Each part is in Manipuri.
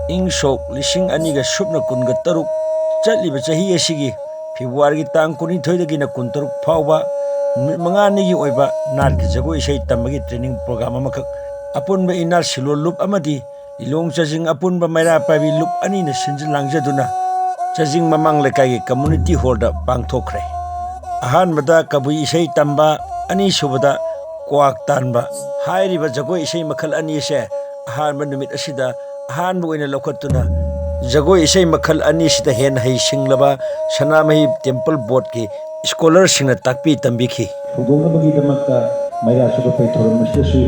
ing sok lising aniga subna kunga taruk chatliba chahi asigi February tang 12 dagina 13 fawba mangani gi oiba nat ki jagoi sei tambagi training program amakak apunba inar silo loop amadi ilong chajing apunba maira pabi loop ani na sinjil langjaduna chajing mamang lekai community hall da pangthokre ahanbada kabui sei tamba ani subada kwak tanba hairiba jagoi sei makhal ani se ahanba numit asida ahanba oina lokhatuna jagoi isai makhal ani sida hen hai singlaba sanamai temple board ki scholar singna takpi tambikhi Hudong bagi damakta maira suka pai thoram masisu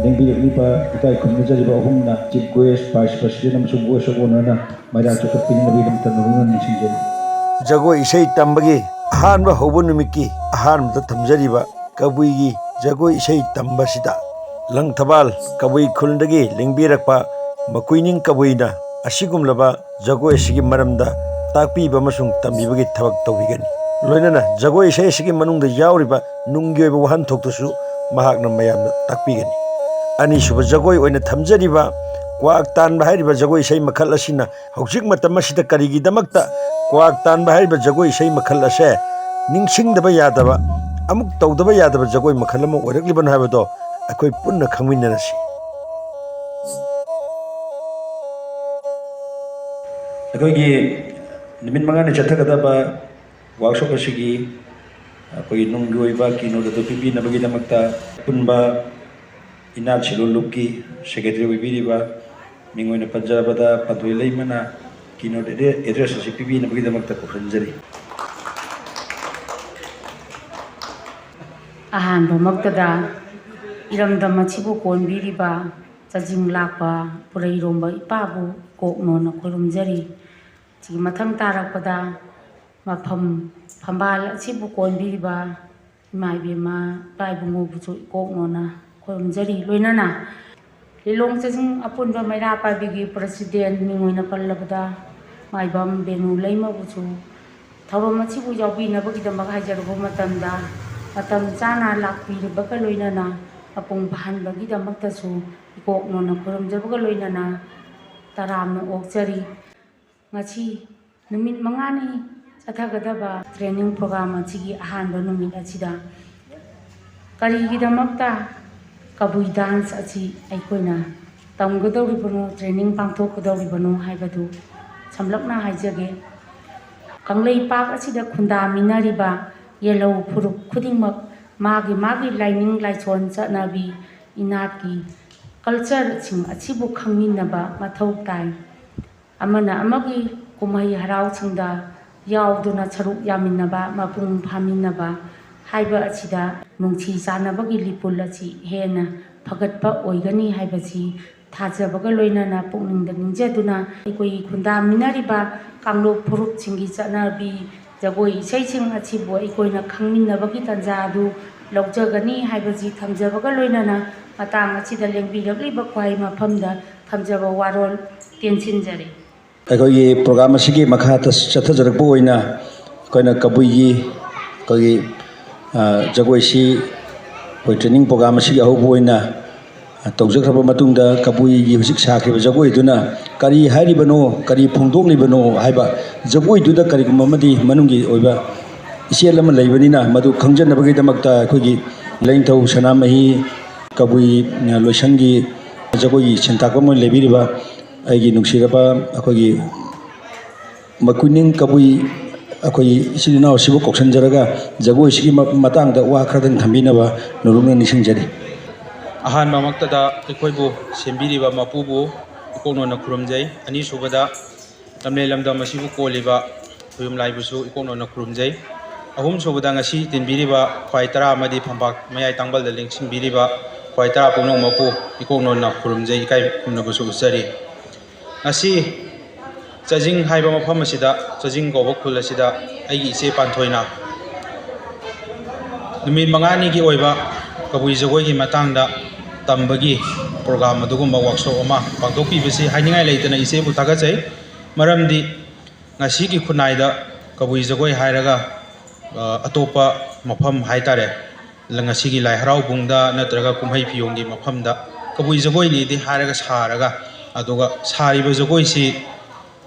dengbi lipa ikai khumna jariba humna chief guest vice president amsung guest onana maira suka pin nabi dam tanuruna nisingjen jagoi isai tambagi ahanba hobu numiki ahanba thamjariba kabui gi jagoi isai tamba sida langthabal kabui khulndagi lingbirakpa makuining kabuina asigumlaba jagoi sigi maramda takpiba masung tambibagi thabak tawbigani loinana jagoi sei sigi manungda yauriba nunggi oiba wahan thoktusu mahakna mayamna takpigani ani suba jagoi oina thamjariba kwak tanba hairiba jagoi sei makhal asina hauzik matam asida karigi damakta kwak tanba hairiba jagoi sei makhal ase ningsingdaba yadaba amuk tawdaba yadaba jagoi makhal ama oirakliban habado akoi punna khangminarasi ꯑꯩꯈꯣꯏꯒꯤ ꯅꯨꯃꯤꯠ ꯃꯉꯥꯅꯤ ꯆꯠꯊꯒꯗꯕ ꯋꯥꯔꯛꯁꯣꯞ ꯑꯁꯤꯒꯤ ꯑꯩꯈꯣꯏꯒꯤ ꯅꯨꯡꯒꯤ ꯑꯣꯏꯕ ꯀꯤꯅꯣꯠ ꯑꯗꯨ ꯄꯤꯕꯤꯅꯕꯒꯤꯗꯃꯛꯇ ꯑꯄꯨꯟꯕ ꯏꯅꯥꯠ ꯁꯤꯂꯣꯟꯂꯨꯞꯀꯤ ꯁꯦꯀ꯭ꯔꯦꯇꯔꯤ ꯑꯣꯏꯕꯤꯔꯤꯕ ꯃꯤꯡ ꯑꯣꯏꯅ ꯄꯟꯖꯔꯕꯗ ꯄꯟꯊꯣꯏ ꯂꯩꯃꯅ ꯀꯤꯅꯣꯠ ꯑꯦꯗ꯭ꯔꯦꯁ ꯑꯁꯤ ꯄꯤꯕꯤꯅꯕꯒꯤꯗꯃꯛꯇ ꯀꯧꯁꯤꯟꯖꯔꯤ ꯑꯍꯥꯟꯕꯃꯛꯇꯗ ꯏꯔꯝꯗꯝ ꯑꯁꯤꯕꯨ ꯀꯣꯟꯕꯤꯔꯤꯕ ꯆꯥꯖꯤꯡ ꯂꯥꯛꯄ ꯄꯨꯔꯩꯔꯣꯝꯕ ꯏꯄꯥꯕꯨ ꯀꯣꯛꯅꯣꯅ ꯈꯨꯔꯨꯝꯖꯔꯤ ꯁꯤꯒꯤ ꯃꯊꯪ ꯇꯥꯔꯛꯄꯗ ꯃꯐꯝ ꯐꯝꯕꯥꯜ ꯑꯁꯤꯕꯨ ꯀꯣꯟꯕꯤꯔꯤꯕ ꯏꯃꯥ ꯏꯕꯦꯝꯃ ꯏꯄꯥ ꯏꯕꯨꯡꯉꯣꯕꯨꯁꯨ ꯀꯣꯛꯅꯣꯅ ꯈꯨꯔꯨꯝꯖꯔꯤ ꯂꯣꯏꯅꯅ ꯂꯤꯂꯣꯡ ꯆꯥꯖꯤꯡ ꯑꯄꯨꯟꯕ ꯃꯩꯔꯥ ꯄꯥꯏꯕꯤꯒꯤ ꯄ꯭ꯔꯁꯤꯗꯦꯟ ꯃꯤꯡ ꯑꯣꯏꯅ ꯄꯜꯂꯕꯗ ꯃꯥꯏꯕꯝ ꯕꯦꯅꯨ ꯂꯩꯃꯕꯨꯁꯨ ꯊꯧꯔꯝ ꯑꯁꯤꯕꯨ ꯌꯥꯎꯕꯤꯅꯕꯒꯤꯗꯃꯛ ꯍꯥꯏꯖꯔꯨꯕ ꯃꯇꯝꯗ ꯃꯇꯝ ꯆꯥꯅ ꯂꯥꯛꯄꯤꯔꯕꯒ ꯂꯣꯏꯅꯅ ꯃꯄꯨꯡ ꯐꯥꯍꯟꯕꯒꯤꯗꯃꯛꯇꯁꯨ ꯏꯀꯣꯛꯅꯣꯅ ꯈꯨꯔꯨꯝꯖꯕꯒ ꯂꯣꯏꯅꯅ ꯇꯔꯥꯝꯅ ꯑꯣꯛꯆꯔꯤ ngasi numit mangani chathagadaba training program achigi ahanba numit achida karigidamakta kabui dance achi aikoina tamgadoribano training pangthokgadoribano haibadu samlakna haijage kanglei pak achida khunda minariba yellow phuruk khudingmak magi lining laichon chanabi inatki culture sing achibu khangminaba mathau tai amana amagi kumai harau chingda yauduna charuk yaminaba mapung phaminaba haiba achida nungchi chanabagi lipul achi hena phagatpa oigani haibasi thajabaga loinana pukningda ningjaduna ikoi khunda minariba kanglo phuruk chingi chanabi jagoi seising achibo ikoina khangminabagi tanja adu laujagani haibasi thamjabaga loinana matang achida lengbirakliba kwai mafamda thamjaba warol tensinjari ꯑꯩꯈꯣꯏꯒꯤ ꯄ꯭ꯔꯣꯒ꯭ꯔꯥꯝ ꯑꯁꯤꯒꯤ ꯃꯈꯥꯗ ꯆꯠꯊꯖꯔꯛꯄ ꯑꯣꯏꯅ ꯑꯩꯈꯣꯏꯅ ꯀꯕꯨꯏꯒꯤ ꯑꯩꯈꯣꯏꯒꯤ ꯖꯒꯣꯏꯁꯤ ꯑꯩꯈꯣꯏ ꯇ꯭ꯔꯦꯅꯤꯡ ꯄ꯭ꯔꯣꯒ꯭ꯔꯥꯝ ꯑꯁꯤꯒꯤ ꯑꯍꯧꯕ ꯑꯣꯏꯅ ꯇꯧꯖꯈ꯭ꯔꯕ ꯃꯇꯨꯡꯗ ꯀꯕꯨꯏꯒꯤ ꯍꯧꯖꯤꯛ ꯁꯥꯈꯤꯕ ꯖꯒꯣꯏꯗꯨꯅ ꯀꯔꯤ ꯍꯥꯏꯔꯤꯕꯅꯣ ꯀꯔꯤ ꯐꯣꯡꯗꯣꯛꯂꯤꯕꯅꯣ ꯍꯥꯏꯕ ꯖꯒꯣꯏꯗꯨꯗ ꯀꯔꯤꯒꯨꯝꯕ ꯑꯃꯗꯤ ꯃꯅꯨꯡꯒꯤ ꯑꯣꯏꯕ ꯏꯆꯦꯜ ꯑꯃ ꯂꯩꯕꯅꯤꯅ ꯃꯗꯨ ꯈꯪꯖꯅꯕꯒꯤꯗꯃꯛꯇ ꯑꯩꯈꯣꯏꯒꯤ ꯂꯩꯅꯤꯡꯊꯧ ꯁꯅꯥꯃꯍꯤ ꯀꯕꯨꯏ ꯂꯣꯏꯁꯪꯒꯤ ꯖꯒꯣꯏꯒꯤ ꯁꯤꯟꯇꯥꯛꯄꯝ ꯑꯣꯏꯅ ꯂꯩꯕꯤꯔꯤꯕ ꯑꯩꯒꯤ ꯅꯨꯡꯁꯤꯔꯕ ꯑꯩꯈꯣꯏꯒꯤ ꯃꯀꯨꯏꯅꯤꯡ ꯀꯕꯨꯏ ꯑꯩꯈꯣꯏꯒꯤ ꯏꯆꯤꯜ ꯏꯅꯥꯎꯁꯤꯕꯨ ꯀꯧꯁꯟꯖꯔꯒ ꯖꯒꯣꯏꯁꯤꯒꯤ ꯃꯇꯥꯡꯗ ꯋꯥ ꯈꯔꯗꯪ ꯊꯝꯕꯤꯅꯕ ꯅꯣꯂꯨꯛꯅ ꯅꯤꯡꯁꯤꯡꯖꯔꯤ ꯑꯍꯥꯟꯕꯃꯛꯇꯗ ꯑꯩꯈꯣꯏꯕꯨ ꯁꯦꯝꯕꯤꯔꯤꯕ ꯃꯄꯨꯕꯨ ꯏꯀꯣꯛꯅꯣꯅ ꯈꯨꯔꯨꯝꯖꯩ ꯑꯅꯤꯁꯨꯕꯗ ꯂꯝꯂꯦꯟ ꯂꯝꯗꯝ ꯑꯁꯤꯕꯨ ꯀꯣꯜꯂꯤꯕ ꯈꯨꯌꯨꯝ ꯂꯥꯏꯕꯨꯁꯨ ꯏꯀꯣꯛꯅꯣꯅ ꯈꯨꯔꯨꯝꯖꯩ ꯑꯍꯨꯝꯁꯨꯕꯗ ꯉꯁꯤ ꯇꯤꯟꯕꯤꯔꯤꯕ ꯈ꯭ꯋꯥꯏ ꯇꯔꯥ ꯑꯃꯗꯤ ꯐꯝꯄꯥꯛ ꯃꯌꯥꯏ ꯇꯥꯡꯕꯜꯗ ꯂꯦꯡꯁꯤꯟꯕꯤꯔꯤꯕ ꯈ꯭ꯋꯥꯏ ꯇꯔꯥ ꯄꯨꯝꯅꯃꯛ ꯃꯄꯨ ꯏꯀꯣꯛꯅꯣꯅ ꯈꯨꯔꯨꯝꯖꯩ ꯏꯀꯥꯏ ꯈꯨꯝꯅꯕꯁꯨ ꯎꯠꯆꯔꯤ ngasi chajing haiba mafam asida chajing goba khul asida aigi iche panthoina numit mangani gi oiba kabui jagoi gi matangda tambagi program adugumba workshop ama pangdokpi bisi hainingai leitana iche bu thagachai maramdi ngasi gi khunaida kabui jagoi hairaga atopa mafam haitare ngasi gi lai harau bungda natraga kumhai phiyong gi mafamda kabui jagoi ni di hairaga saraga ꯑꯗꯨꯒ ꯁꯥꯔꯤꯕ ꯖꯒꯣꯏꯁꯤ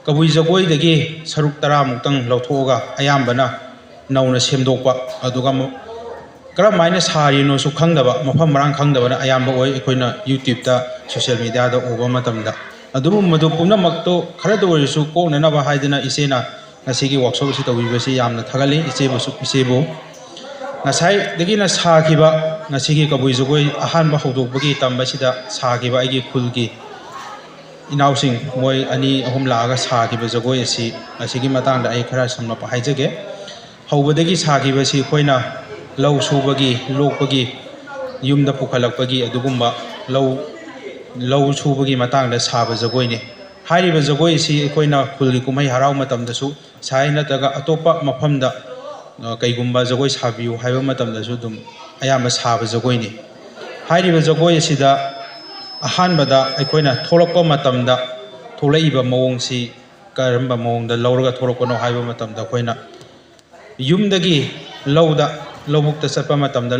ꯀꯕꯨꯏ ꯖꯒꯣꯏꯗꯒꯤ ꯁꯔꯨꯛ 10 ꯂꯧꯊꯣꯛꯑꯒ ꯑꯌꯥꯝꯕꯅ ꯅꯧꯅ ꯁꯦꯝꯗꯣꯛꯄ ꯑꯗꯨꯒ ꯀꯔꯝꯍꯥꯏꯅ ꯁꯥꯔꯤꯅꯣꯁꯨ ꯈꯪꯗꯕ ꯃꯐꯝ ꯃꯔꯥꯡ ꯈꯪꯗꯕꯅ ꯑꯌꯥꯝꯕ ꯑꯣꯏ ꯑꯩꯈꯣꯏꯅ ꯌꯨꯇ꯭ꯌꯨꯕꯇ ꯁꯣꯁꯤꯌꯦꯜ ꯃꯤꯗꯤꯌꯥꯗ ꯎꯕ ꯃꯇꯝꯗ ꯑꯗꯨꯕꯨ ꯃꯗꯨ ꯄꯨꯝꯅꯃꯛꯇꯣ ꯈꯔꯗ ꯑꯣꯏꯔꯁꯨ ꯀꯣꯛꯅꯅꯕ ꯍꯥꯏꯗꯅ ꯏꯆꯦꯅ ꯉꯁꯤꯒꯤ ꯋꯥꯔꯛꯁꯣꯞ ꯑꯁꯤ ꯇꯧꯕꯤꯕꯁꯤ ꯌꯥꯝꯅ ꯊꯥꯒꯠꯂꯤ ꯏꯆꯦꯕꯨ ꯉꯁꯥꯏꯗꯒꯤꯅ ꯁꯥꯈꯤꯕ ꯉꯁꯤꯒꯤ ꯀꯕꯨꯏ ꯖꯒꯣꯏ ꯑꯍꯥꯟꯕ ꯍꯧꯗꯣꯛꯄꯒꯤ ꯇꯝꯕꯁꯤꯗ ꯁꯥꯈꯤꯕ ꯑꯩꯒꯤ ꯈꯨꯜꯒꯤ ꯏꯅꯥꯎꯁꯤꯡ ꯃꯣꯏ 2-3 ꯂꯥꯛꯑꯒ ꯁꯥꯈꯤꯕ ꯖꯒꯣꯏ ꯑꯁꯤ ꯑꯁꯤꯒꯤ ꯃꯇꯥꯡꯗ ꯑꯩ ꯈꯔ ꯁꯝꯂꯞꯄ ꯍꯥꯏꯖꯒꯦ ꯍꯧꯕꯗꯒꯤ ꯁꯥꯈꯤꯕꯁꯤ ꯑꯩꯈꯣꯏꯅ ꯂꯧ ꯁꯨꯕꯒꯤ ꯂꯣꯛꯄꯒꯤ ꯌꯨꯝꯗ ꯄꯨꯈꯠꯂꯛꯄꯒꯤ ꯑꯗꯨꯒꯨꯝꯕ ꯂꯧ ꯁꯨꯕꯒꯤ ꯃꯇꯥꯡꯗ ꯁꯥꯕ ꯖꯒꯣꯏꯅꯤ ꯍꯥꯏꯔꯤꯕ ꯖꯒꯣꯏ ꯑꯁꯤ ꯑꯩꯈꯣꯏꯅ ꯈꯨꯜꯒꯤ ꯀꯨꯝꯍꯩ ꯍꯔꯥꯎ ꯃꯇꯝꯗꯁꯨ ꯁꯥꯏ ꯅꯠꯇ꯭ꯔꯒ ꯑꯇꯣꯞꯄ ꯃꯐꯝꯗ ꯀꯩꯒꯨꯝꯕ ꯖꯒꯣꯏ ꯁꯥꯕꯤꯌꯨ ꯍꯥꯏꯕ ꯃꯇꯝꯗꯁꯨ ꯑꯗꯨꯝ ꯑꯌꯥꯝꯕ ꯁꯥꯕ ꯖꯒꯣꯏꯅꯤ ꯍꯥꯏꯔꯤꯕ ꯖꯒꯣꯏ ꯑꯁꯤꯗ ꯑꯍꯥꯟꯕꯗ ꯑꯩꯈꯣꯏꯅ ꯊꯣꯛꯂꯛꯄ ꯃꯇꯝꯗ ꯊꯣꯛꯂꯛꯏꯕ ꯃꯑꯣꯡꯁꯤ ꯀꯔꯝꯕ ꯃꯑꯣꯡꯗ ꯂꯧꯔꯒ ꯊꯣꯛꯂꯛꯄꯅꯣ ꯍꯥꯏꯕ ꯃꯇꯝꯗ ꯑꯩꯈꯣꯏꯅ ꯌꯨꯝꯗꯒꯤ ꯂꯧꯕꯨꯛꯇ ꯆꯠꯄ ꯃꯇꯝꯗ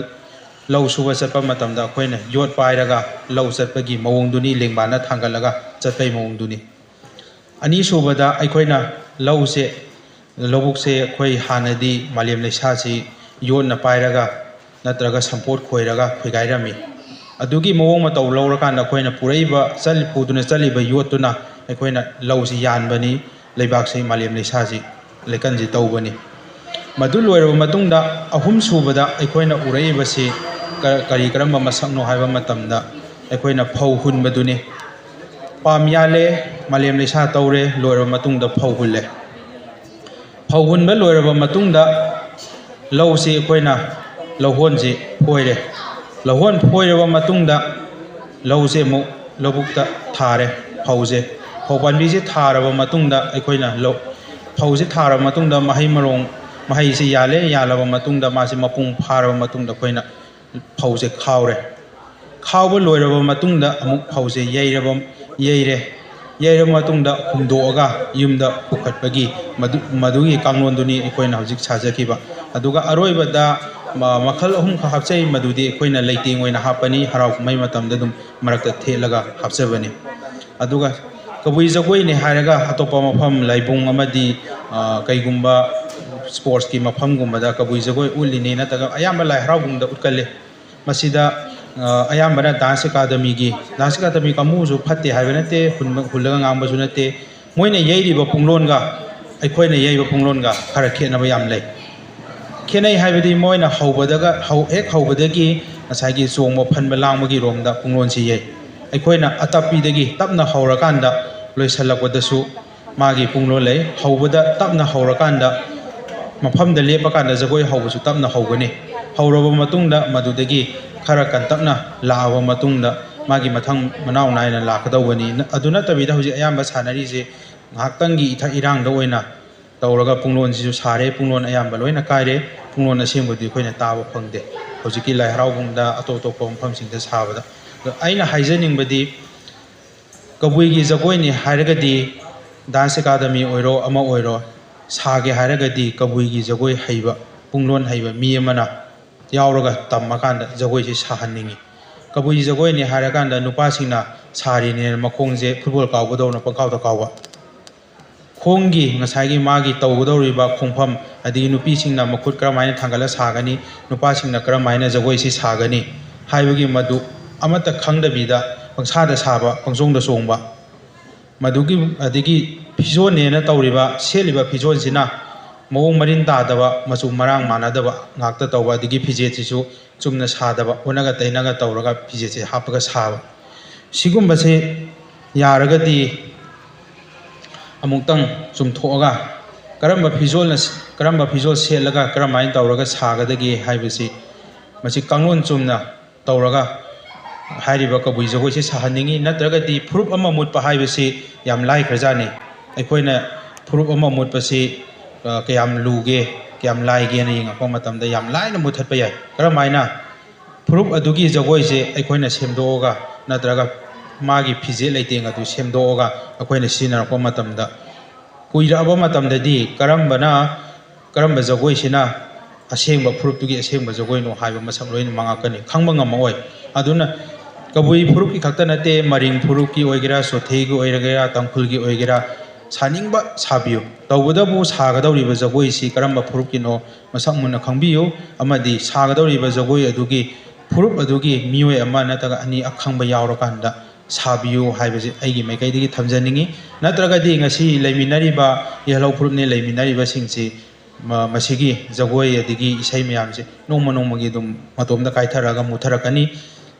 ꯂꯧ ꯁꯨꯕ ꯆꯠꯄ ꯃꯇꯝꯗ ꯑꯩꯈꯣꯏꯅ ꯌꯣꯠ ꯄꯥꯏꯔꯒ ꯂꯧ ꯆꯠꯄꯒꯤ ꯃꯑꯣꯡꯗꯨꯅꯤ ꯂꯦꯡꯕꯥꯟꯅ ꯊꯥꯡꯒꯠꯂꯒ ꯆꯠꯄꯒꯤ ꯃꯑꯣꯡꯗꯨꯅꯤ ꯑꯅꯤꯁꯨꯕꯗ ꯑꯩꯈꯣꯏꯅ ꯂꯧꯕꯨꯛꯁꯦ ꯑꯩꯈꯣꯏ ꯍꯥꯟꯅꯗꯤ ꯃꯥꯂꯦꯝ ꯂꯩꯁꯥꯁꯤ ꯌꯣꯠꯅ ꯄꯥꯏꯔꯒ ꯅꯠꯇ꯭ꯔꯒ ꯁꯝꯄꯣꯠ ꯈꯣꯏꯔꯒ ꯈꯣꯏꯒꯥꯏꯔꯝꯃꯤ ꯑꯗꯨꯒꯤ ꯃꯑꯣꯡ ꯃꯇꯧ ꯂꯧꯔꯀꯥꯟꯗ ꯑꯩꯈꯣꯏꯅ ꯄꯨꯗꯨꯅ ꯆꯠꯂꯤꯕ ꯌꯣꯠꯇꯨꯅ ꯑꯩꯈꯣꯏꯅ ꯂꯧꯁꯤ ꯌꯥꯟꯕꯅꯤ ꯂꯩꯕꯥꯛꯁꯤ ꯃꯥꯂꯦꯝ ꯂꯩꯁꯥꯁꯤ ꯂꯩꯀꯟꯁꯤ ꯇꯧꯕꯅꯤ ꯃꯗꯨ ꯂꯣꯏꯔꯕ ꯃꯇꯨꯡꯗ ꯑꯍꯨꯝꯁꯨꯕꯗ ꯑꯩꯈꯣꯏꯅ ꯎꯔꯛꯏꯕꯁꯤ ꯀꯔꯝꯕ ꯃꯁꯛꯅꯣ ꯍꯥꯏꯕ ꯃꯇꯝꯗ ꯑꯩꯈꯣꯏꯅ ꯐꯧ ꯍꯨꯟꯕꯗꯨꯅꯤ ꯄꯥꯝ ꯌꯥꯜꯂꯦ ꯃꯥꯂꯦꯝ ꯂꯩꯁꯥ ꯇꯧꯔꯦ ꯂꯣꯏꯔꯕ ꯃꯇꯨꯡꯗ ꯐꯧ ꯍꯨꯜꯂꯦ ꯐꯧ ꯍꯨꯟꯕ ꯂꯣꯏꯔꯕ ꯃꯇꯨꯡꯗ ꯂꯧꯁꯤ ꯑꯩꯈꯣꯏꯅ ꯂꯧꯍꯣꯟꯁꯤ ꯐꯣꯏꯔꯦ ꯂꯧꯍꯣꯟ ꯐꯣꯏꯔꯕ ꯃꯇꯨꯡꯗ ꯂꯧꯁꯦ ꯑꯃꯨꯛ ꯂꯧꯕꯨꯛꯇ ꯊꯥꯔꯦ ꯐꯧ ꯄꯥꯝꯕꯤꯁꯦ ꯊꯥꯔꯕ ꯃꯇꯨꯡꯗ ꯑꯩꯈꯣꯏꯅ ꯐꯧꯁꯦ ꯊꯥꯔꯕ ꯃꯇꯨꯡꯗ ꯃꯍꯩꯁꯦ ꯌꯥꯜꯂꯕ ꯃꯇꯨꯡꯗ ꯃꯥꯁꯦ ꯃꯄꯨꯡ ꯐꯥꯔꯕ ꯃꯇꯨꯡꯗ ꯑꯩꯈꯣꯏꯅ ꯐꯧꯁꯦ ꯈꯥꯎꯕ ꯂꯣꯏꯔꯕ ꯃꯇꯨꯡꯗ ꯑꯃꯨꯛ ꯐꯧꯁꯦ ꯌꯩꯔꯕ ꯃꯇꯨꯡꯗ ꯍꯨꯝꯗꯣꯛꯑꯒ ꯌꯨꯝꯗ ꯄꯨꯈꯠꯄꯒꯤ ꯃꯗꯨꯒꯤ ꯀꯥꯡꯂꯣꯟꯗꯨꯅꯤ ꯑꯩꯈꯣꯏꯅ ꯍꯧꯖꯤꯛ ꯁꯥꯖꯈꯤꯕ ꯑꯗꯨꯒ ꯑꯔꯣꯏꯕꯗ ꯃꯈꯜ 3 ꯍꯥꯞꯆꯩ ꯃꯗꯨꯗꯤ ꯑꯩꯈꯣꯏꯅ ꯂꯩꯇꯦꯡ ꯑꯣꯏꯅ ꯍꯥꯞꯄꯅꯤ ꯍꯔꯥꯎ ꯀꯨꯝꯍꯩ ꯃꯇꯝꯗ ꯑꯗꯨꯝ ꯃꯔꯛꯇ ꯊꯦꯠꯂꯒ ꯍꯥꯞꯆꯕꯅꯤ ꯑꯗꯨꯒ ꯀꯕꯨꯏ ꯖꯒꯣꯏꯅꯤ ꯍꯥꯏꯔꯒ ꯑꯇꯣꯞꯄ ꯃꯐꯝ ꯂꯥꯏꯕꯨꯡ ꯑꯃꯗꯤ ꯀꯩꯒꯨꯝꯕ ꯁ꯭ꯄꯣꯔꯠꯁꯀꯤ ꯃꯐꯝꯒꯨꯝꯕꯗ ꯀꯕꯨꯏ ꯖꯒꯣꯏ ꯎꯠꯂꯤꯅꯤ ꯅꯠꯇ꯭ꯔꯒ ꯑꯌꯥꯝꯕ ꯂꯥꯏ ꯍꯔꯥꯎꯕꯨꯡꯗ ꯎꯠꯀꯜꯂꯤ ꯃꯁꯤꯗ ꯑꯌꯥꯝꯕꯅ ꯗꯥꯟꯁ ꯑꯦꯀꯥꯗꯃꯤ ꯀꯥꯡꯕꯨꯁꯨ ꯐꯠꯇꯦ ꯍꯥꯏꯕ ꯅꯠꯇꯦ ꯍꯨꯜꯂꯒ ꯉꯥꯡꯕꯁꯨ ꯅꯠꯇꯦ ꯃꯣꯏꯅ ꯌꯩꯔꯤꯕ ꯄꯨꯡꯂꯣꯟꯒ ꯑꯩꯈꯣꯏꯅ ꯌꯩꯕ ꯄꯨꯡꯂꯣꯟꯒ ꯈꯔ ꯈꯦꯠꯅꯕ ꯌꯥꯝ ꯂꯩ ꯈꯦꯠꯅꯩ ꯍꯥꯏꯕꯗꯤ ꯃꯣꯏꯅ ꯍꯦꯛ ꯍꯧꯕꯗꯒꯤ ꯉꯁꯥꯏꯒꯤ ꯆꯣꯡꯕ ꯐꯟꯕ ꯂꯥꯡꯕꯒꯤ ꯔꯣꯝꯗ ꯄꯨꯡꯂꯣꯟꯁꯤ ꯌꯩ ꯑꯩꯈꯣꯏꯅ ꯑꯇꯞꯄꯤꯗꯒꯤ ꯇꯞꯅ ꯍꯧꯔꯀꯥꯟꯗ ꯂꯣꯏꯁꯤꯜꯂꯛꯄꯗꯁꯨ ꯃꯥꯒꯤ ꯄꯨꯡꯂꯣꯟ ꯂꯩ ꯍꯧꯕꯗ ꯇꯞꯅ ꯍꯧꯔꯀꯥꯟꯗ ꯃꯐꯝꯗ ꯂꯦꯞꯄꯀꯥꯟꯗ ꯖꯒꯣꯏ ꯍꯧꯕꯁꯨ ꯇꯞꯅ ꯍꯧꯒꯅꯤ ꯍꯧꯔꯕ ꯃꯇꯨꯡꯗ ꯃꯗꯨꯗꯒꯤ ꯈꯔ ꯀꯟꯇꯛꯅ ꯂꯥꯛꯑꯕ ꯃꯇꯨꯡꯗ ꯃꯥꯒꯤ ꯃꯊꯪ ꯃꯅꯥꯎ ナꯏꯅ ꯂꯥꯛꯀꯗꯧꯕꯅꯤ ꯑꯗꯨ ꯅꯠꯇꯕꯤꯗ ꯍꯧꯖꯤꯛ ꯑꯌꯥꯝꯕ ꯁꯥꯟꯅꯔꯤꯁꯦ ꯉꯥꯏꯍꯥꯛꯇꯪꯒꯤ ꯏꯊꯛ ꯏꯔꯥꯡꯗ ꯑꯣꯏꯅ ꯇꯧꯔꯒ ꯄꯨꯡꯂꯣꯟꯁꯤꯁꯨ ꯁꯥꯔꯦ ꯄꯨꯡꯂꯣꯟ ꯑꯌꯥꯝꯕ ꯂꯣꯏꯅ ꯀꯥꯏꯔꯦ ꯄꯨꯡꯂꯣꯟ ꯑꯁꯦꯡꯕꯗꯤ ꯑꯩꯈꯣꯏꯅ ꯇꯥꯕ ꯐꯪꯗꯦ ꯍꯧꯖꯤꯛꯀꯤ ꯂꯥꯏ ꯍꯔꯥꯎꯕꯨꯡꯗ ꯑꯇꯣꯞꯄ ꯃꯐꯝꯁꯤꯡꯗ ꯁꯥꯕꯗ ꯑꯩꯅ ꯍꯥꯏꯖꯅꯤꯡꯕꯗꯤ ꯀꯕꯨꯏꯒꯤ ꯖꯒꯣꯏꯅꯤ ꯍꯥꯏꯔꯒꯗꯤ ꯗꯥꯟꯁ ꯑꯦꯀꯥꯗꯃꯤ ꯑꯣꯏꯔꯣ ꯑꯃ ꯑꯣꯏꯔꯣ ꯁꯥꯒꯦ ꯍꯥꯏꯔꯒꯗꯤ ꯀꯕꯨꯏꯒꯤ ꯖꯒꯣꯏ ꯍꯩꯕ ꯄꯨꯡꯂꯣꯟ ꯍꯩꯕ ꯃꯤ ꯑꯃꯅ ꯌꯥꯎꯔꯒ ꯇꯝꯃꯀꯥꯟꯗ ꯖꯒꯣꯏꯁꯤ ꯁꯥꯍꯟꯅꯤꯡꯉꯤ ꯀꯕꯨꯏ ꯖꯒꯣꯏꯅꯤ ꯍꯥꯏꯔꯀꯥꯟꯗ ꯅꯨꯄꯥꯁꯤꯡꯅ ꯁꯥꯔꯤꯅꯦꯅ ꯃꯈꯣꯡꯁꯦ ꯐꯨꯠꯕꯣꯜ ꯀꯥꯎꯕꯗꯧꯅ ꯄꯪꯀꯥꯎꯗ ꯀꯥꯎꯕ ꯈꯣꯡꯒꯤ ꯉꯁꯥꯏꯒꯤ ꯃꯥꯒꯤ ꯇꯧꯒꯗꯧꯔꯤꯕ ꯈꯣꯡꯐꯝ ꯑꯗꯒꯤ ꯅꯨꯄꯤꯁꯤꯡꯅ ꯃꯈꯨꯠ ꯀꯔꯝꯍꯥꯏꯅ ꯊꯥꯡꯒꯠꯂ ꯁꯥꯒꯅꯤ ꯅꯨꯄꯥꯁꯤꯡꯅ ꯀꯔꯝꯍꯥꯏꯅ ꯖꯒꯣꯏꯁꯤ ꯁꯥꯒꯅꯤ ꯍꯥꯏꯕꯒꯤ ꯃꯗꯨ ꯑꯃꯠꯇ ꯈꯪꯗꯕꯤꯗ ꯄꯪꯁꯥꯗ ꯁꯥꯕ ꯄꯪꯆꯣꯡꯗ ꯆꯣꯡꯕ ꯑꯗꯒꯤ ꯐꯤꯖꯣꯜꯅꯦꯅ ꯇꯧꯔꯤꯕ ꯁꯦꯠꯂꯤꯕ ꯐꯤꯖꯣꯜꯁꯤꯅ ꯃꯑꯣꯡ ꯃꯔꯤꯟ ꯇꯥꯗꯕ ꯃꯆꯨ ꯃꯔꯥꯡ ꯃꯥꯟꯅꯗꯕ ꯉꯥꯛꯇ ꯇꯧꯕ ꯑꯗꯒꯤ ꯐꯤꯖꯦꯠꯁꯤꯁꯨ ꯆꯨꯝꯅ ꯁꯥꯗꯕ ꯑꯣꯟꯅꯒ ꯇꯩꯅꯒ ꯇꯧꯔꯒ ꯐꯤꯖꯦꯠꯁꯦ ꯍꯥꯞꯄꯒ ꯁꯥꯕ ꯁꯤꯒꯨꯝꯕꯁꯦ ꯌꯥꯔꯒꯗꯤ ꯑꯃꯨꯛꯇꯪ ꯆꯨꯝꯊꯣꯛꯑꯒ ꯀꯔꯝꯕ ꯐꯤꯖꯣꯜ ꯁꯦꯠꯂꯒ ꯀꯔꯝꯍꯥꯏꯅ ꯇꯧꯔꯒ ꯁꯥꯒꯗꯒꯦ ꯍꯥꯏꯕꯁꯤ ꯃꯁꯤ ꯀꯥꯡꯂꯣꯟ ꯆꯨꯝꯅ ꯇꯧꯔꯒ ꯍꯥꯏꯔꯤꯕ ꯀꯕꯨꯏ ꯖꯒꯣꯏꯁꯤ ꯁꯥꯍꯟꯅꯤꯡꯉꯤ ꯅꯠꯇ꯭ꯔꯒꯗꯤ ꯐꯨꯔꯨꯞ ꯑꯃ ꯃꯨꯠꯄ ꯍꯥꯏꯕꯁꯤ ꯌꯥꯝ ꯂꯥꯏꯈ꯭ꯔꯖꯥꯠꯅꯤ ꯑꯩꯈꯣꯏꯅ ꯐꯨꯔꯨꯞ ꯑꯃ ꯃꯨꯠꯄꯁꯤ ꯀꯌꯥꯝ ꯂꯨꯒꯦ ꯀꯌꯥꯝ ꯂꯥꯏꯒꯦꯅ ꯌꯦꯡꯉꯛꯄ ꯃꯇꯝꯗ ꯌꯥꯝ ꯂꯥꯏꯅ ꯃꯨꯠꯊꯠꯄ ꯌꯥꯏ ꯀꯔꯝꯍꯥꯏꯅ ꯐꯨꯔꯨꯞ ꯑꯗꯨꯒꯤ ꯖꯒꯣꯏꯁꯦ ꯑꯩꯈꯣꯏꯅ ꯁꯦꯝꯗꯣꯛꯑꯒ ꯅꯠꯇ꯭ꯔꯒ ꯃꯥꯒꯤ ꯐꯤꯖꯦꯠ ꯂꯩꯇꯦꯡ ꯑꯗꯨ ꯁꯦꯝꯗꯣꯛꯑꯒ ꯑꯩꯈꯣꯏꯅ ꯁꯤꯖꯤꯟꯅꯔꯛꯄ ꯃꯇꯝꯗ ꯀꯨꯏꯔꯛꯑꯕ ꯃꯇꯝꯗꯗꯤ ꯀꯔꯝꯕ ꯖꯒꯣꯏꯁꯤꯅ ꯑꯁꯦꯡꯕ ꯐꯨꯔꯨꯞꯇꯨꯒꯤ ꯑꯁꯦꯡꯕ ꯖꯒꯣꯏꯅꯣ ꯍꯥꯏꯕ ꯃꯁꯛ ꯂꯣꯏꯅ ꯃꯥꯡꯉꯛꯀꯅꯤ ꯈꯪꯕ ꯉꯝꯃꯛꯑꯣꯏ ꯑꯗꯨꯅ kabui phuruk ki khakta nate maring phuruk ki oigera sothei ki oigera tangkhul ki oigera saningba sabiyo tawbada bu sagadawri ba jagoi si karamba phuruk ki no masak munna khangbiyo amadi sagadawri ba jagoi adugi phuruk adugi miyoi ama nataga ani akhangba yawrakanda sabiyo haibase aigi maikaidigi thamjaningi natragadi ngasi leiminariba yehalau phurukne leiminariba singsi masigi jagoi adigi isai mayamse nongma nongmagi dum matomda kaitharaga mutharakani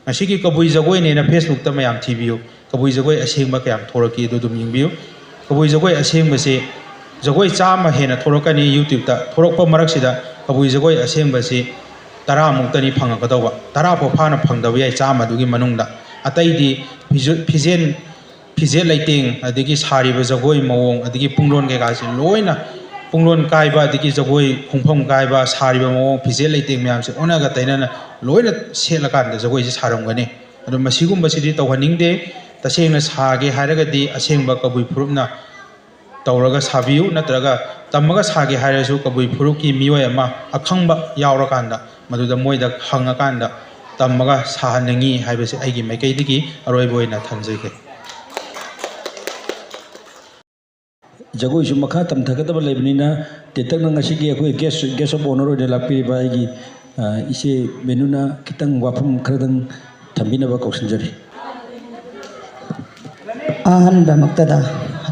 masigi kabui jagoi ne na Facebook ta mayam thibiyo kabui jagoi asengba kayam thoraki du dum yingbiyo kabui jagoi asengba se jagoi chama hena thorakani YouTube ta thorokpa maraksida kabui jagoi asengba se 10 muktani phangakadawa 10 po phana phangdawi ai chama dugi manungda ataidi fizel lighting adigi sariba jagoi mawong adigi punglon ke gasi loina punglon kaiba adigi jagoi khungpham kaiba sariba mawong fizel lighting myam se onaga tainana loina sela kan jagoi se saramgani adu masigumba sidi tawhaningde tasengna sage haragadi asengba kabui phurupna tawraga sabiyu natraga tamaga sage harasu kabui phuruki miyoi ama akhangba yawrakanda maduda moida hangakanda tamaga sahanangi haibase aigi maikaidigi aroiboina thamjaike jagoi su makha tam thakadaba leibnina tetak na ngasi gi akoi guest of honor de lakpi ba igi ise menuna kitang wafam khradang thambina ba kaushinjari ahanba maktada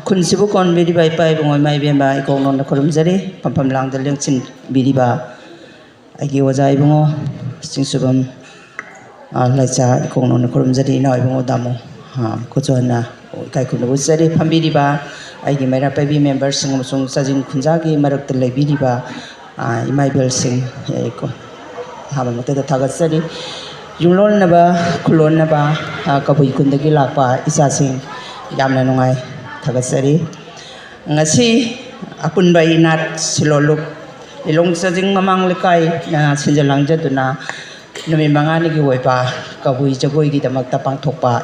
khunsibu kon biri bai pai bungoi mai bemba ikong non khurumjari pampam langda lengchin biri ba agi oja ibungo singsubam laicha ikong non khurumjari na ibungo damo kuchona kai khunu busari phambiri ba aigi maira pabi members sing sung sajin khunjagi marak te lebiri ba imai bel sing ko haba maktada thagatsari junglon na ba khulon na ba kabui kundagi lakpa isa sing yamna nungai thagatsari ngasi apunba inat siloluk ilong sajing mamang lekai na sinjalang jaduna numi mangani gi woipa kabui jagoi gi damak tapang thokpa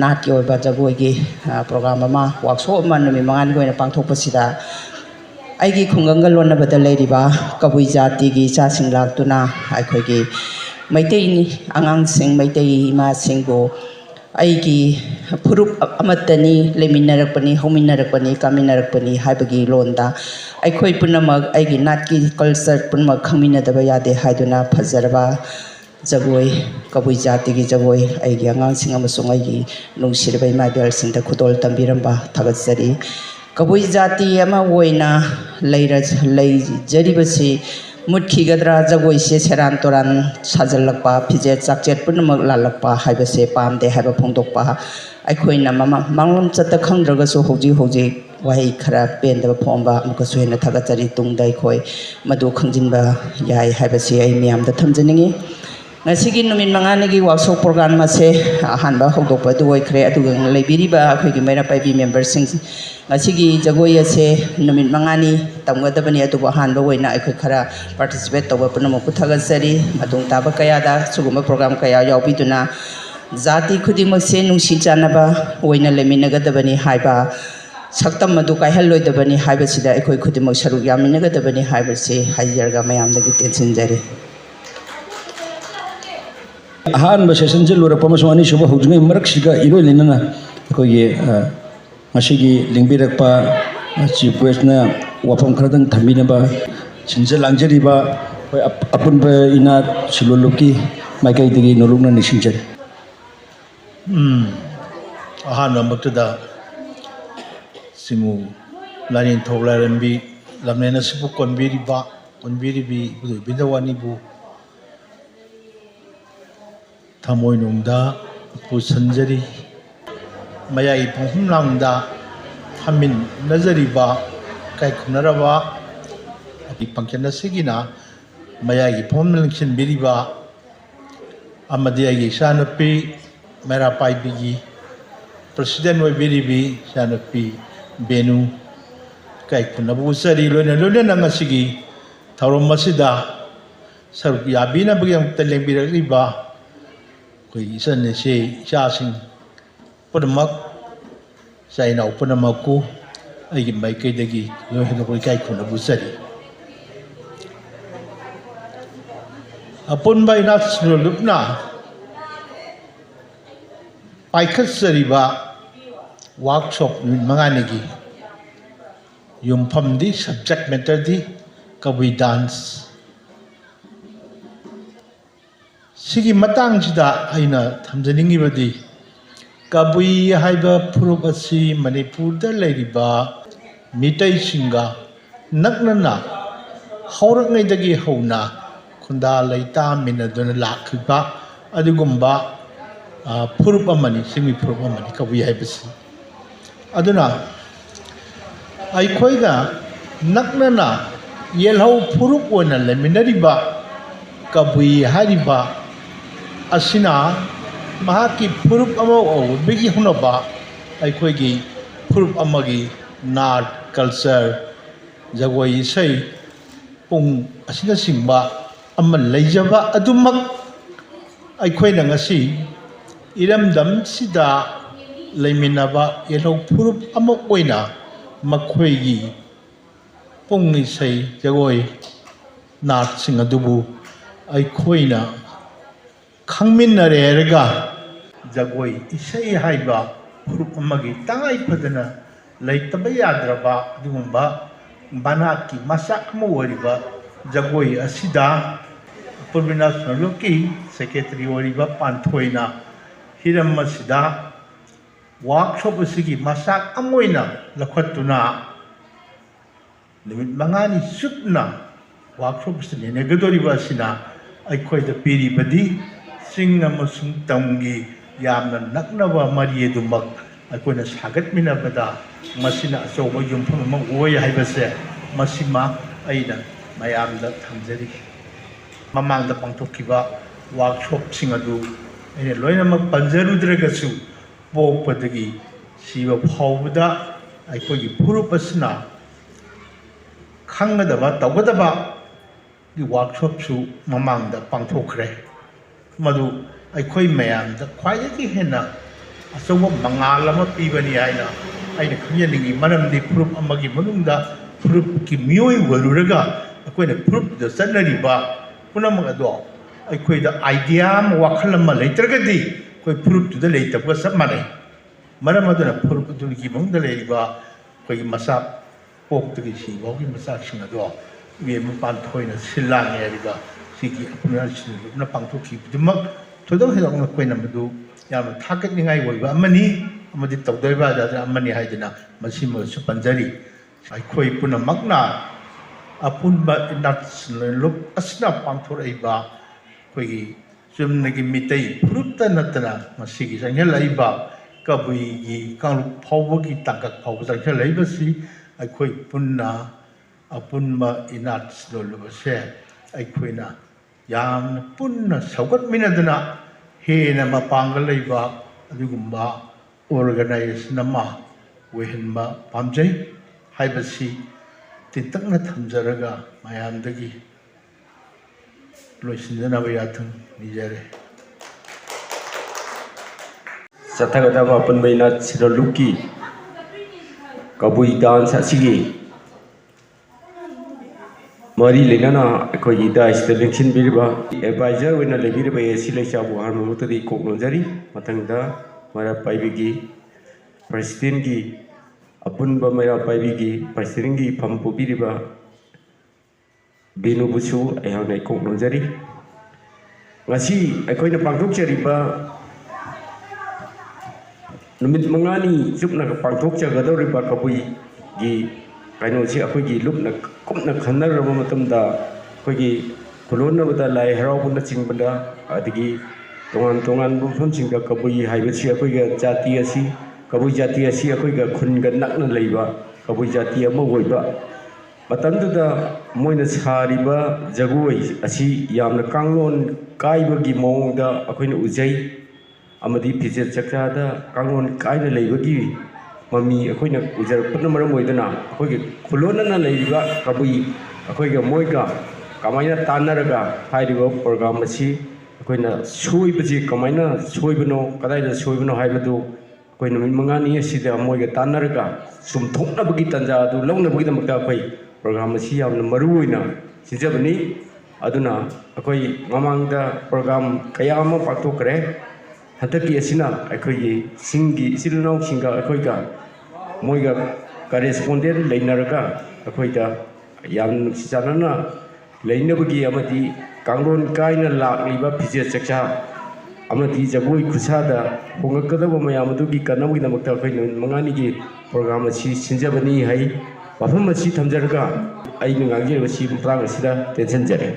nat gi woipa jagoi gi program ama workshop man numi mangani goina pangthokpa sida aigi khungang lonna bada leiriba kabui jati gi cha singlak tuna aikhoi gi maitei ni angang sing maitei ma singbo aigi phurup amatani leminarakpani hominarakpani kaminarakpani haibagi londa aikhoi punamak aigi natki culture punamak khangmina daba yade haiduna phajaraba jagoi kabui jati gi jagoi aigi angang sing amasung aigi nungsirba imabel singda khudol tambiramba thagatsari kabui jati ama woina lei jaribasi mutkhigedra jagoi se seran toran sajalakpa phije chakchet punamak lalakpa haibase pamde haiba phongdokpa aikoina mama manglom chatta khangdraga so hoji wahai khara pendaba phomba amuka suhena thagatsari tungdai khoi madu khangjinba yai haibase ai miam da thamjaningi ngasigi numin mangani gi workshop program ma se ahanba hogdokpa du oi khre aduga leibiriba akhoi gi maira paibi member sing ngasigi jagoi ase numin mangani tamgadabani aduba ahanba oina akhoi khara participate toba punamo puthagasari madung taba kaya da suguma program kaya yaubiduna jati khudimak se nungsi chanaba oina leminagadabani haiba saktam madu kaihaloidabani haiba sida akhoi khudimak saruk yaminagadabani haiba se haijarga mayamdagi tensinjari ahanba session je lura pamasung ani suba hujungai marak siga iroi linana akoye masigi lingbirakpa chief guest na wafam khradang thambina ba sinje langjari ba apunba ina siloloki maikai digi nolongna nisingjar ahanba maktada simu lanin thoglarambi lamnena sibu konbiribi bidawani bu thamoi nungda pusanjari mayai phum langda hamin nazari ba kai khunaraba pangkena sigina mayai phum lingsin biriba amadi agi shanapi mera paibigi president oi biribi shanapi benu kai khunabu sari loina nangasigi tharom masida saruk yabina bagyam telembirariba koi isan se chasing punamak sainau punamaku aigi maikai dagi lo hena koi kai khunabu sari apun bai nas lupna पाइखत्जरिबा वर्कशॉप नुमित मंगानेगी युमफमदी सब्जेक्ट मैटर दी कबुई डांस सिगी मतंगसिदा आइना थमजनिंगिबदी कबुई हाइबा फुरुप असि मणिपुरदा लेरिबा मितै सिंगा नकनना हौरङैदगी हौना खुंदा लैता मिनदुना लाखिबा अदुगुम्बा फुरुप अमनि सिंगि फुरुप अमनि कबुई हाइबसि अदुना अइखोइगा नकनना येलहौ फुरुप ओना लेमिनरिबा कबुई हारिबा असिना महाकी फुरुप अमा ओबिगी हुनबा अइखोइगी फुरुप अमगी नाट कल्चर जगोई इसै पुंग असिना सिंबा अमा लैजबा अदुमक अइखोइना ngasi इरमदम सिदा लेमिनबा येलहौ फुरुप अमा ओइना मखोइगी पुंग इसै जगोई नाट सिंग अदुबु अइखोइना खंगमिनरेरगा जगोई इसै हाइबा फुरुप अमगी तंगाई फदना लैतबा याद्रबा अदुगुम्बा बानाकी मसाक अमा ओरिबा जगोई असिदा पुरबिना सुनलुकी सेक्रेटरी ओरिबा पांथोइना हिरम असिदा वर्कशॉप असिगी मसाक अमोइना लखतुना निमित मंगानी सुपना वर्कशॉप असिने नेगदोरिबा असिना अइखोइदा पीरिबदी सिंग अमसुंग तमगी यामना नकनबा मरियेदुमक अइखोइना सागतमिनबदा मसिना अचौबा युमफम अमा ओय हाइबसे मसिमा अइना मयामदा थमजरी ममांगदा पांथोखिबा वर्कशॉप सिंग अदु अइने लोइनमक पंजरुद्रगसु पोकपदगी सिबा फावबदा अइखोइगी फुरुप असना खंगदबा तौगदबा की वर्कशॉप सु ममांगदा पांथोखरे मधु अइखोइ मयामदा ख्वाइदगी हेना अचौबा मंगाल अमा पीबनी हाइना अइना खंजनिंगी मरमदि फुरुप अमगी मनुंगदा फुरुप की मियोइ वरुरगा अइखोइना फुरुप द चनरिबा पुनमक अदो अइखोइदा आइडिया अमा वाखल अमा लेत्रगदी कोई फुरुप तुदा लेतबगा सब माने मरम अदुना फुरुप तुगी मंगदा लेरिबा कोई मसा पोक्तगी सिबावगी मसा सिंग अदो वेम पांथोइना सिलांगे रिबा सिगी अपना सिलुना पांथोखि दुमक थोदो हेदोंना कोइना मदु याम थागतनिंगाइ ओइबा अमनि अमदि तौदोइबा दादा अमनि हाइदना मसिम सुपंजरी अइखोइ पुनमकना अपुनबा इंटरनेशनल लुक असना पांथोरइबा कोइगी चुमनगी मितै फुरुपता नतना मसिगी संगलाइबा कबुइगी कांगलुक फावबगी तांगक फावब संगलाइबसि अइखोइ पुन्ना अपुनबा इंटरनेशनल लुबसे अइखोइना याम पुन्ना सौगतमिनदना हेना मपांगल लैबा अदुगुम्बा ऑर्गेनाइजेशन अमा वेहनबा पामजै हाइबसि तिंतकना थमजरगा मयामदगी लोइसिनजनाबा याथं निजरे चथगदबा अपनबैना सिरलुकी कबुई डांस असिगी मरी लेना अखोई दाइसदा लेंसिनबिरिबा एडवाइजर ओइना लेबिरिबा एसी लेचाबु हारमुतदी कोकनोजरी मतंगदा मरा पाइबिगी प्रेसिडेंट की अपुनबा मरा पाइबिगी प्रेसिडेंट की फमपुबिरिबा बेनुबुसु अयहानै कोकनोजरी ngasi अखोइना पांथोकचरिबा नुमित मंगानी चुपना पांथोकचगदौरिबा कबुई गी काइनोसी अखोइगी लुपना कुपना खन्नरबा मतमदा अखोइगी खुलोनबदा लाई हराउबना चिंबदा अदगी तोंगान तोंगान मफमसिंगा कबुई हाइबसी अखोइगा जाति असि कबुई जाति असि अखोइगा खुनगा नकना लैबा कबुई जाति अमा ओइबा मतमदुदा मोइना सारिबा जगोई असि यामना कांगलोन काइबगी मौंगदा अखोइना उजै अमदी फिजे चक्रादा कांगलोन काइना लैबगी मम्मी अखोइना उजरपन मरम ओइदना अखोइगे खुलोनना लैबा कबुई अखोइगा मोइगा कमाइना तानरगा हाइरिबा प्रोग्राम असि अखोइना सोइबजी कमाइना सोइबनो कदाइदा सोइबनो हाइबदु अखोइना मिन मंगानी असिदा मोइगा तानरगा सुमथोकनबगी तंजा अदु लौनबगीदमक्ता अखोइ प्रोग्राम असि यामना मरुओइना सिजबनी अदुना अखोइ ममांगदा प्रोग्राम कया अमा पाथोकरे ꯍꯟꯗꯛꯀꯤ ꯑꯁꯤꯅ ꯑꯩꯈꯣꯏꯒꯤ ꯁꯤꯡꯒꯤ ꯏꯆꯤꯜ ꯏꯅꯥꯎꯁꯤꯡꯒ ꯑꯩꯈꯣꯏꯒ ꯃꯣꯏꯒ ꯀꯔꯦꯁꯄꯣꯟꯗꯦꯟ ꯂꯩꯅꯔꯒ ꯑꯩꯈꯣꯏꯗ ꯌꯥꯝꯅ ꯅꯨꯡꯁꯤ ꯆꯥꯟꯅꯅ ꯂꯩꯅꯕꯒꯤ ꯑꯃꯗꯤ ꯀꯥꯡꯂꯣꯟ ꯀꯥꯏꯅ ꯂꯥꯛꯂꯤꯕ ꯐꯤꯖꯦꯠ ꯆꯛꯆꯥ ꯑꯃꯗꯤ ꯖꯒꯣꯏ ꯈꯨꯠꯁꯥꯗ ꯍꯣꯡꯂꯛꯀꯗꯕ ꯃꯌꯥꯝ ꯑꯗꯨꯒꯤ ꯀꯟꯅꯕꯒꯤꯗꯃꯛꯇ ꯑꯩꯈꯣꯏ ꯅꯨꯃꯤꯠ ꯃꯉꯥꯅꯤꯒꯤ ꯄ꯭ꯔꯣꯒ꯭ꯔꯥꯝ ꯑꯁꯤ ꯁꯤꯟꯖꯕꯅꯤ ꯍꯥꯏ ꯋꯥꯐꯝ ꯑꯁꯤ ꯊꯝꯖꯔꯒ ꯑꯩꯅ ꯉꯥꯡꯖꯔꯤꯕꯁꯤ ꯃꯇꯥꯡ ꯑꯁꯤꯗ ꯇꯦꯟꯁꯤꯟꯖꯔꯦ꯫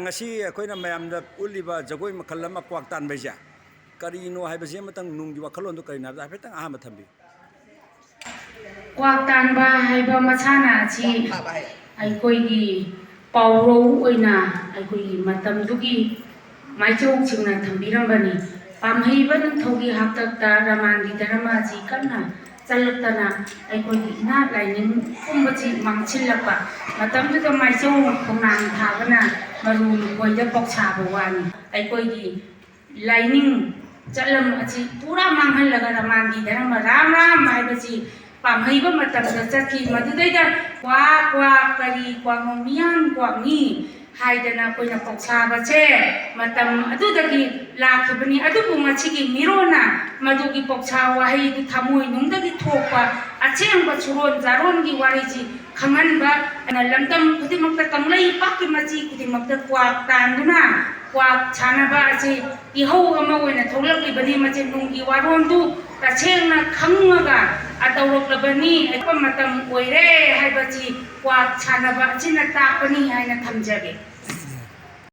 ngasi akoina mayamda uliba jagoi makhal ama kwak tan baija karino haibase matang nungdi wakhalon do karina da hafetang ahama thambi kwak tan ba haiba masana chi ai koi gi pauro oina ai koi gi matam dugi maijong chingna thambiram bani pamhei ban thogi haktak ta ramandi dharma ji kanna chaltana ai koi gi na lainin kumbachi mangchilapa matam du da maijong khonang thagana maru koi da pokcha bawani ai koi gi lining chalam achi pura manghal laga ramandi dharma ram ram haibachi pamhei ba matam da chaki madudai da kwa kari kwa mian kwa ni haidana koina poksa bache matam adudagi lakhibani adubu machigi mirona madugi poksa wahi du thamoi nungdagi thokpa achengba churon jaron gi wariji khanganba ana lamdam khudimakta kanglai pakki machi khudimakta kwa tanduna kwa chanaba achi ihau ama oina thoglakibani machi nunggi waron du tachengna khangaga atawroklabani ekpa matam oire haibachi kwa chanaba achina tapani haina thamjage